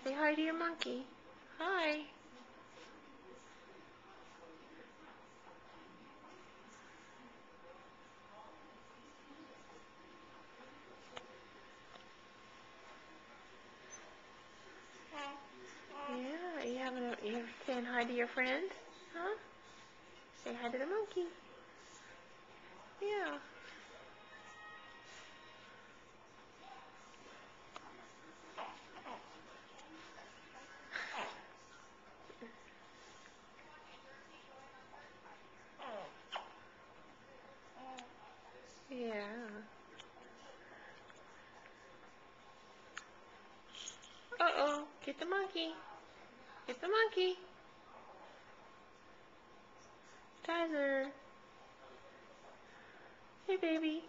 Say hi to your monkey. Hi. Yeah, you saying hi to your friend? Huh? Say hi to the monkey. Yeah. Yeah. Uh-oh. Get the monkey. Get the monkey. Tyler. Hey, baby.